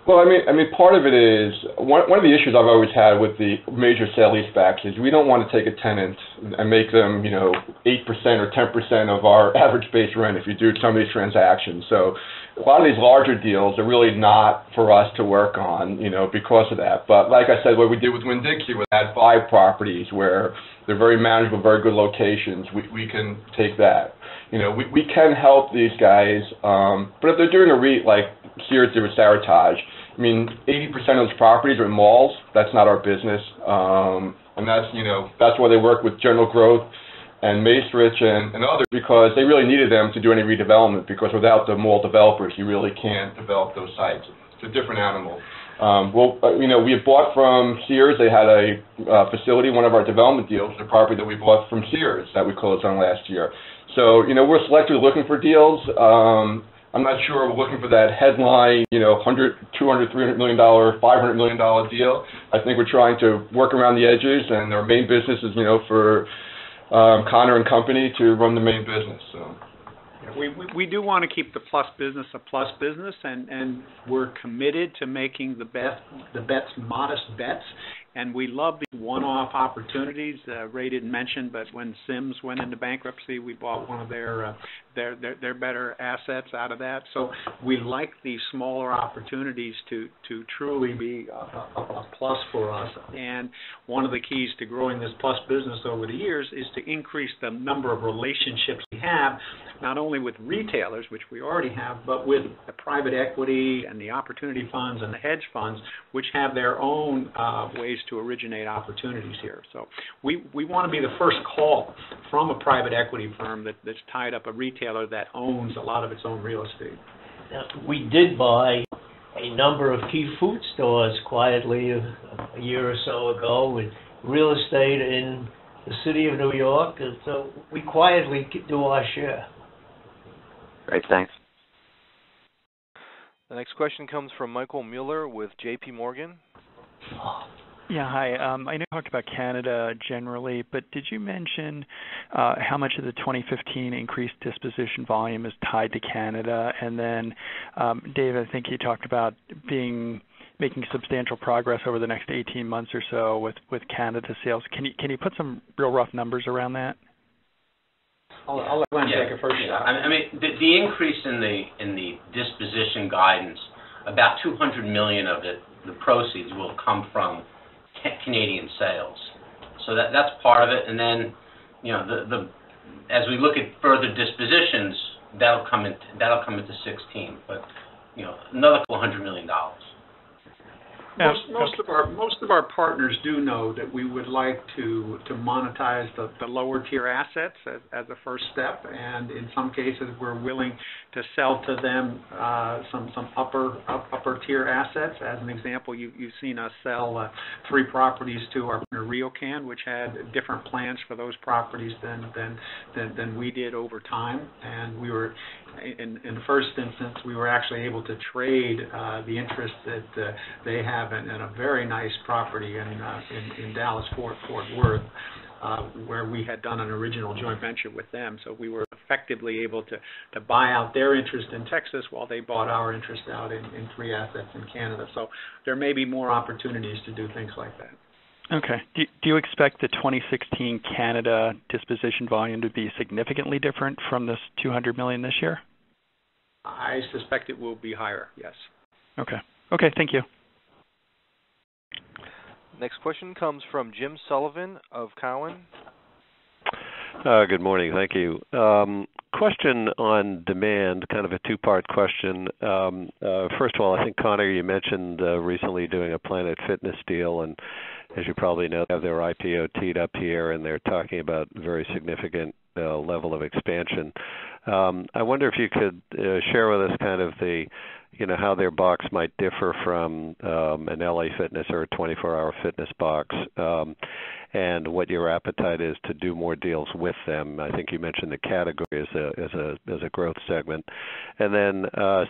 Well, I mean, part of it is, one of the issues I've always had with the major sale-leasebacks is we don't want to take a tenant and make them, 8% or 10% of our average base rent if you do some of these transactions. So a lot of these larger deals are really not for us to work on, because of that. But like I said, what we did with Winn-Dixie, we had 5 properties where they're very manageable, very good locations. We can take that. We can help these guys, but if they're doing a REIT like Sears did with Seritage, I mean, 80% of those properties are in malls. That's not our business, and that's why they work with General Growth and Macerich and others, because they really needed them to do any redevelopment, because without the mall developers, you really can't develop those sites. It's a different animal. We had bought from Sears. They had a facility, one of our development deals, the property that we bought from Sears that we closed on last year. So, we're selectively looking for deals. I'm not sure we're looking for that headline, $100, $200, $300 million, $500 million deal. I think we're trying to work around the edges, and our main business is, for Connor and company to run the main business. So. We do want to keep the Plus business a Plus business, and we're committed to making the bets modest bets. And we love the one-off opportunities. Ray didn't mention, but when Sims went into bankruptcy, we bought one of their better assets out of that. So we like these smaller opportunities to truly be a plus for us. And one of the keys to growing this Plus business over the years is to increase the number of relationships we have, not only with retailers, which we already have, but with the private equity and the opportunity funds and the hedge funds, which have their own ways to originate opportunities here. So we want to be the first call from a private equity firm that's tied up a retailer that owns a lot of its own real estate. Now, we did buy a number of key food stores quietly a year or so ago with real estate in the city of New York, and so we quietly do our share. Great, thanks. The next question comes from Michael Mueller with J.P. Morgan. Yeah, hi. I know you talked about Canada generally, but did you mention how much of the 2015 increased disposition volume is tied to Canada? And then, Dave, I think you talked about making substantial progress over the next 18 months or so with Canada sales. Can you put some real rough numbers around that? I'll let Glenn take it first. Yeah. I mean, the increase in the disposition guidance, about $200 million of it, the proceeds will come from Canadian sales. So that's part of it. And then, as we look at further dispositions, that'll come into 16. But another $400 million. Most of our partners do know that we would like to monetize the lower tier assets as a first step, and in some cases we're willing to sell to them some upper tier assets. As an example, you've seen us sell 3 properties to our partner RioCan, which had different plans for those properties than we did over time, and we were. In the first instance, we were actually able to trade the interest that they have in a very nice property in Dallas, Fort Worth, where we had done an original joint venture with them. So we were effectively able to buy out their interest in Texas while they bought our interest out in 3 assets in Canada. So there may be more opportunities to do things like that. Okay. Do you expect the 2016 Canada disposition volume to be significantly different from this $200 million this year? I suspect it will be higher, yes. Okay. Okay, thank you. Next question comes from Jim Sullivan of Cowen. Good morning. Thank you. Question on demand, kind of a two-part question. First of all, I think, Connor, you mentioned recently doing a Planet Fitness deal, and as you probably know, they have their IPO teed up here, and they're talking about very significant level of expansion. I wonder if you could share with us kind of the, how their box might differ from an LA Fitness or a 24-hour fitness box, and what your appetite is to do more deals with them. I think you mentioned the category as a growth segment. And then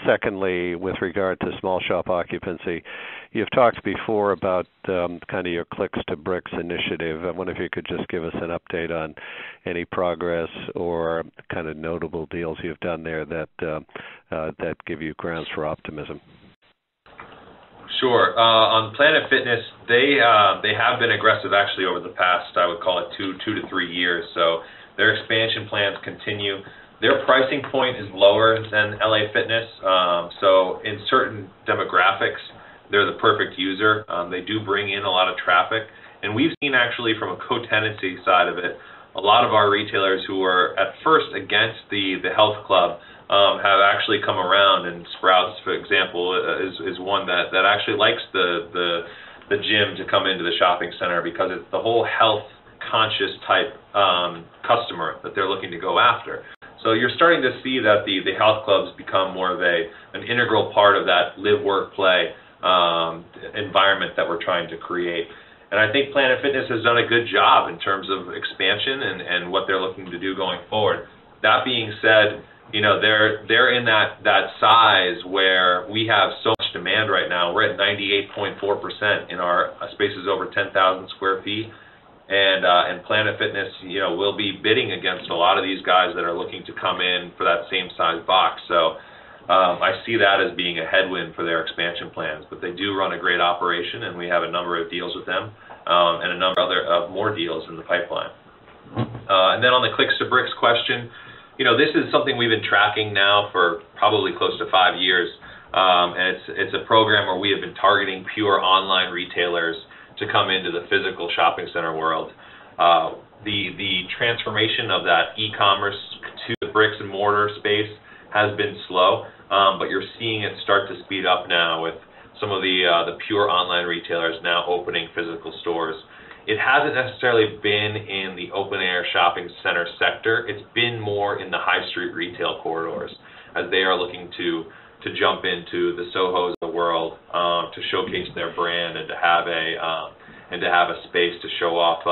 secondly, with regard to small shop occupancy, you've talked before about kind of your Clicks to Bricks initiative. I wonder if you could just give us an update on any progress or kind of notable deals you've done there that give you grounds for optimism. Sure. On Planet Fitness, they have been aggressive actually over the past, I would call it 2 to 3 years. So their expansion plans continue. Their pricing point is lower than LA Fitness. So in certain demographics, they're the perfect user. They do bring in a lot of traffic. And we've seen actually from a co-tenancy side of it, a lot of our retailers who were at first against the health club have actually come around, and Sprouts, for example, is one that actually likes the gym to come into the shopping center because it's the whole health conscious type customer that they're looking to go after. So you're starting to see that the health clubs become more of an integral part of that live, work, play environment that we're trying to create. And I think Planet Fitness has done a good job in terms of expansion and what they're looking to do going forward. That being said, they're in that size where we have so much demand right now. We're at 98.4% in our spaces over 10,000 square feet, and Planet Fitness, will be bidding against a lot of these guys that are looking to come in for that same size box. So I see that as being a headwind for their expansion plans, but they do run a great operation, and we have a number of deals with them, and a number of more deals in the pipeline. And then on the Clicks to Bricks question, this is something we've been tracking now for probably close to 5 years, and it's a program where we have been targeting pure online retailers to come into the physical shopping center world. The transformation of that e-commerce to the bricks and mortar space has been slow, but you're seeing it start to speed up now with some of the pure online retailers now opening physical stores. It hasn't necessarily been in the open-air shopping center sector. It's been more in the high street retail corridors as they are looking to jump into the Sohos of the world to showcase their brand and to have a space to show off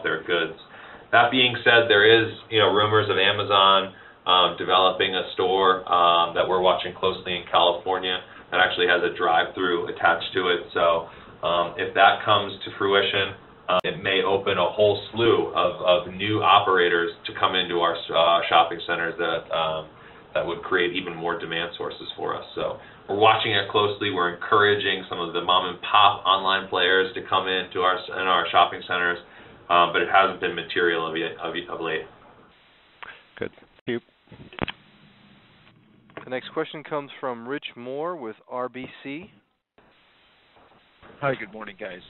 their goods. That being said, there is rumors of Amazon developing a store that we're watching closely in California that actually has a drive-through attached to it. So If that comes to fruition, it may open a whole slew of new operators to come into our shopping centers that would create even more demand sources for us. So we're watching it closely. We're encouraging some of the mom and pop online players to come into our shopping centers, but it hasn't been material of late. Good. Thank you. The next question comes from Rich Moore with RBC. Hi, good morning, guys.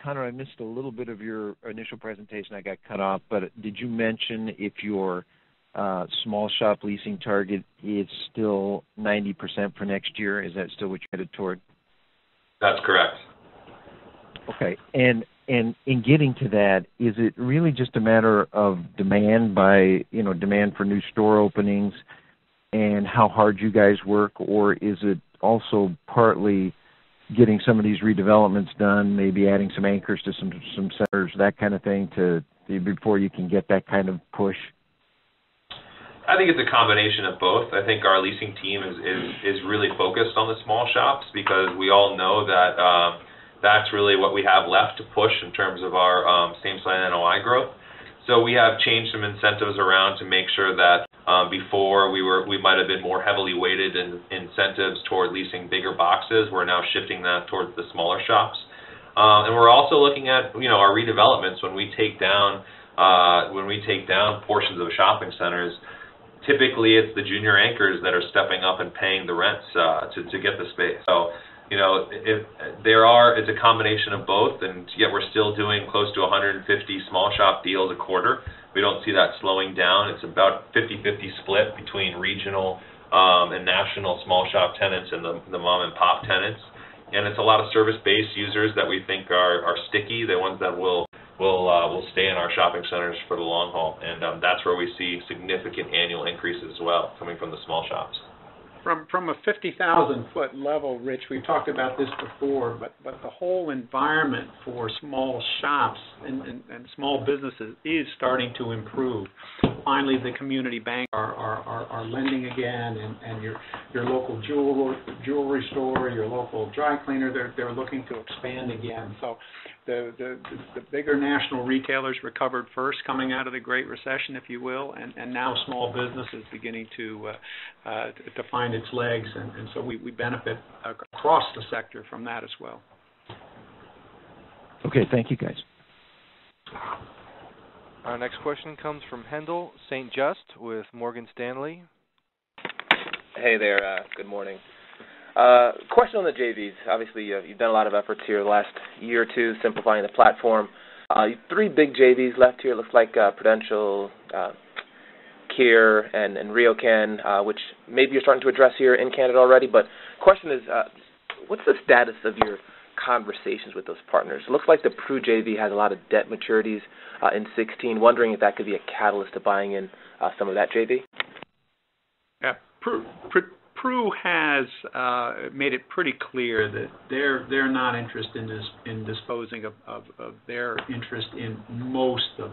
Connor, I missed a little bit of your initial presentation. I got cut off, but did you mention if your small shop leasing target is still 90% for next year? Is that still what you're headed toward? That's correct. Okay. And in getting to that, is it really just a matter of demand demand for new store openings and how hard you guys work, or is it also partly getting some of these redevelopments done, maybe adding some anchors to some centers, that kind of thing, before you can get that kind of push? I think it's a combination of both. I think our leasing team is really focused on the small shops because we all know that that's really what we have left to push in terms of our same-site NOI growth. So we have changed some incentives around to make sure that before we might have been more heavily weighted in incentives toward leasing bigger boxes. We're now shifting that towards the smaller shops. And we're also looking at our redevelopments when we take down portions of shopping centers. Typically, it's the junior anchors that are stepping up and paying the rents to get the space. So, it's a combination of both, and yet we're still doing close to 150 small shop deals a quarter. We don't see that slowing down. It's about 50-50 split between regional and national small shop tenants and the mom and pop tenants. And it's a lot of service-based users that we think are sticky, the ones that will stay in our shopping centers for the long haul, and that's where we see significant annual increases as well coming from the small shops. From a 50,000-foot level, Rich, we've talked about this before, but the whole environment for small shops and small businesses is starting to improve. Finally, the community banks are lending again, and your local jewelry store, your local dry cleaner, they're looking to expand again. So the bigger national retailers recovered first coming out of the Great Recession, if you will, and now small business is beginning to find its legs, and so we benefit across the sector from that as well. Okay, thank you, guys. Our next question comes from Haendel St. Juste with Morgan Stanley. Hey there, good morning. Question on the JVs. Obviously, you've done a lot of efforts here the last year or two simplifying the platform. 3 big JVs left here. Looks like Prudential, Care, and RioCan, which maybe you're starting to address here in Canada already. But question is, what's the status of your conversations with those partners? It looks like the Pru JV has a lot of debt maturities in 2016. Wondering if that could be a catalyst to buying in some of that JV? Yeah, Pru has made it pretty clear that they're not interested in disposing of their interest in most of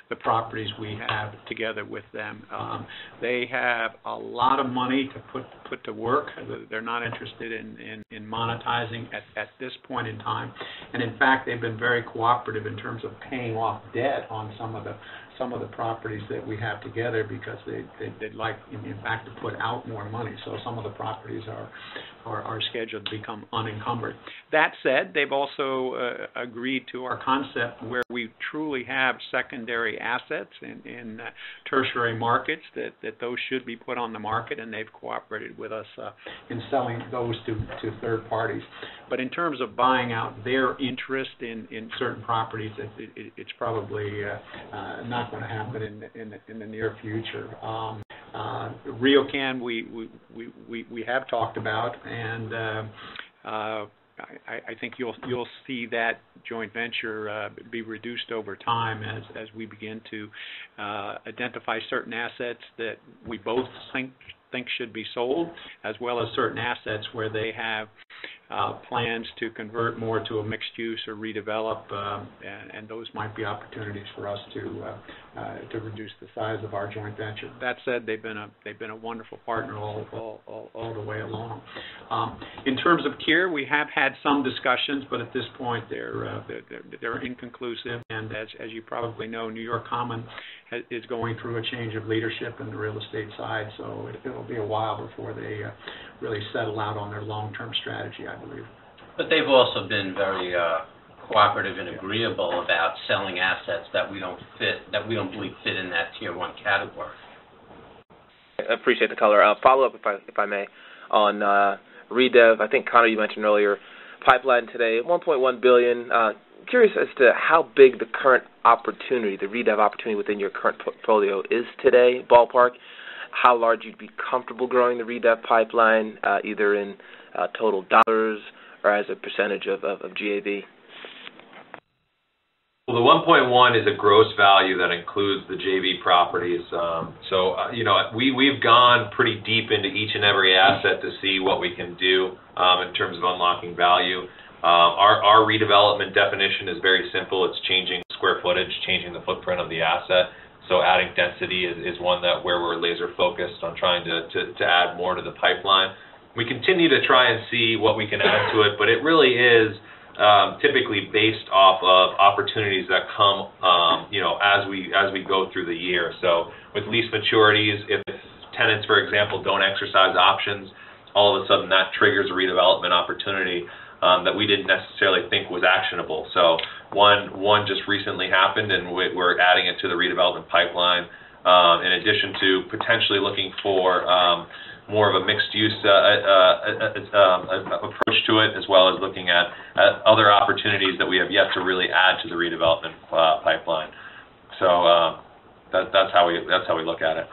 the properties we have together with them. They have a lot of money to put to work. They're not interested in monetizing at this point in time, and in fact, they've been very cooperative in terms of paying off debt on some of the properties that we have together because they'd like, in fact, to put out more money. So some of the properties are scheduled to become unencumbered. That said, they've also agreed to our concept where we truly have secondary assets in tertiary markets that those should be put on the market, and they've cooperated with us in selling those to third parties. But in terms of buying out their interest in certain properties, it's probably not going to happen in the near future. RioCan we have talked about, and I think you'll see that joint venture be reduced over time as we begin to identify certain assets that we both think should be sold, as well as certain assets where they have plans to convert more to a mixed use or redevelop, and those might be opportunities for us to reduce the size of our joint venture. That said, they've been a wonderful partner all the way along. In terms of Kier, we have had some discussions, but at this point they're inconclusive. And as you probably know, New York Common is going through a change of leadership in the real estate side, so it'll be a while before they really settle out on their long-term strategy, I believe. But they've also been very cooperative and agreeable about selling assets that we don't believe fit in that Tier 1 category. I appreciate the color. Follow up, if I may, on redev. I think Connor, you mentioned earlier, pipeline today, $1.1 billion. Curious as to how big the current opportunity, the redev opportunity within your current portfolio is today, ballpark. How large you'd be comfortable growing the redev pipeline, either in total dollars or as a percentage of GAV. Well, the 1.1 is a gross value that includes the JV properties. We've gone pretty deep into each and every asset to see what we can do in terms of unlocking value. Our redevelopment definition is very simple. It's changing square footage, changing the footprint of the asset. So adding density is one where we're laser focused on trying to add more to the pipeline. We continue to try and see what we can add to it, but it really is typically based off of opportunities that come, as we go through the year. So with lease maturities, if tenants, for example, don't exercise options, all of a sudden that triggers a redevelopment opportunity that we didn't necessarily think was actionable. So one just recently happened, and we're adding it to the redevelopment pipeline. In addition to potentially looking for more of a mixed-use approach to it, as well as looking at other opportunities that we have yet to really add to the redevelopment pipeline. So that's how we look at it.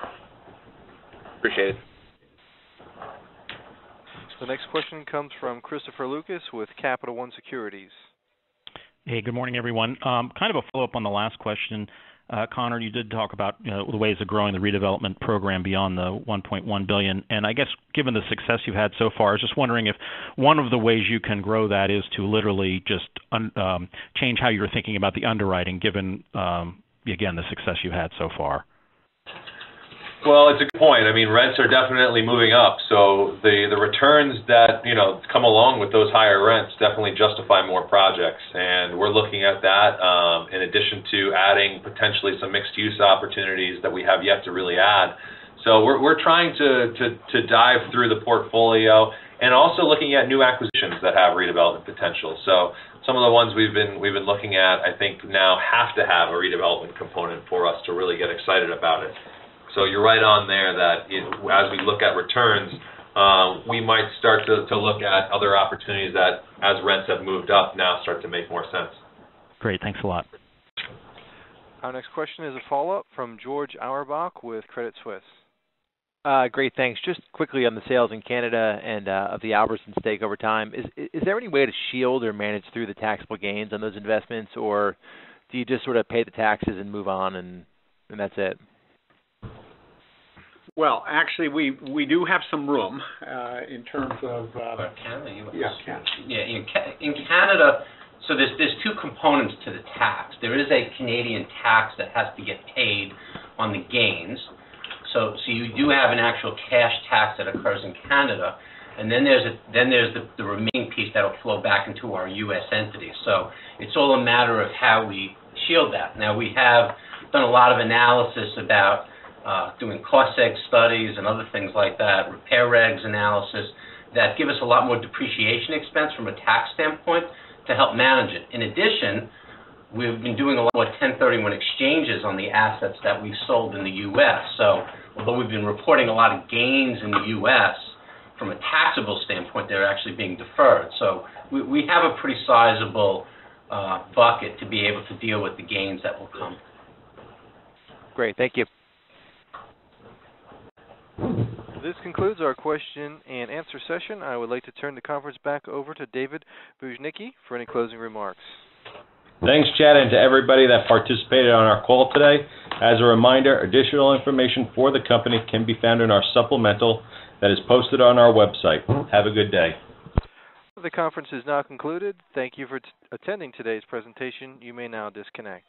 Appreciate it. The next question comes from Christopher Lucas with Capital One Securities. Hey, good morning, everyone. Kind of a follow-up on the last question. Connor, you did talk about the ways of growing the redevelopment program beyond the $1.1 billion. And I guess given the success you've had so far, I was just wondering if one of the ways you can grow that is to literally just change how you're thinking about the underwriting, given, again, the success you've had so far. Well, it's a good point. I mean, rents are definitely moving up, so the returns that come along with those higher rents definitely justify more projects, and we're looking at that in addition to adding potentially some mixed-use opportunities that we have yet to really add. So we're trying to dive through the portfolio and also looking at new acquisitions that have redevelopment potential. So some of the ones we've been looking at, I think now have to have a redevelopment component for us to really get excited about it. So you're right on there that as we look at returns, we might start to look at other opportunities that, as rents have moved up, now start to make more sense. Great. Thanks a lot. Our next question is a follow-up from George Auerbach with Credit Suisse. Great, thanks. Just quickly on the sales in Canada and of the Albertson stake over time, is there any way to shield or manage through the taxable gains on those investments, or do you just sort of pay the taxes and move on and that's it? Well, actually, we do have some room in terms of Canada, U.S. Yeah, Canada. Yeah, in Canada, so there's two components to the tax. There is a Canadian tax that has to get paid on the gains. So you do have an actual cash tax that occurs in Canada, and then there's the remaining piece that'll flow back into our U.S. entity. So it's all a matter of how we shield that. Now, we have done a lot of analysis about doing cost seg studies and other things like that, repair regs analysis, that give us a lot more depreciation expense from a tax standpoint to help manage it. In addition, we've been doing a lot of 1031 exchanges on the assets that we've sold in the U.S. So although we've been reporting a lot of gains in the U.S., from a taxable standpoint, they're actually being deferred. So we have a pretty sizable bucket to be able to deal with the gains that will come. Great, thank you. This concludes our question and answer session. I would like to turn the conference back over to David Bujnicki for any closing remarks. Thanks, Chad, and to everybody that participated on our call today. As a reminder, additional information for the company can be found in our supplemental that is posted on our website. Have a good day. The conference is now concluded. Thank you for attending today's presentation. You may now disconnect.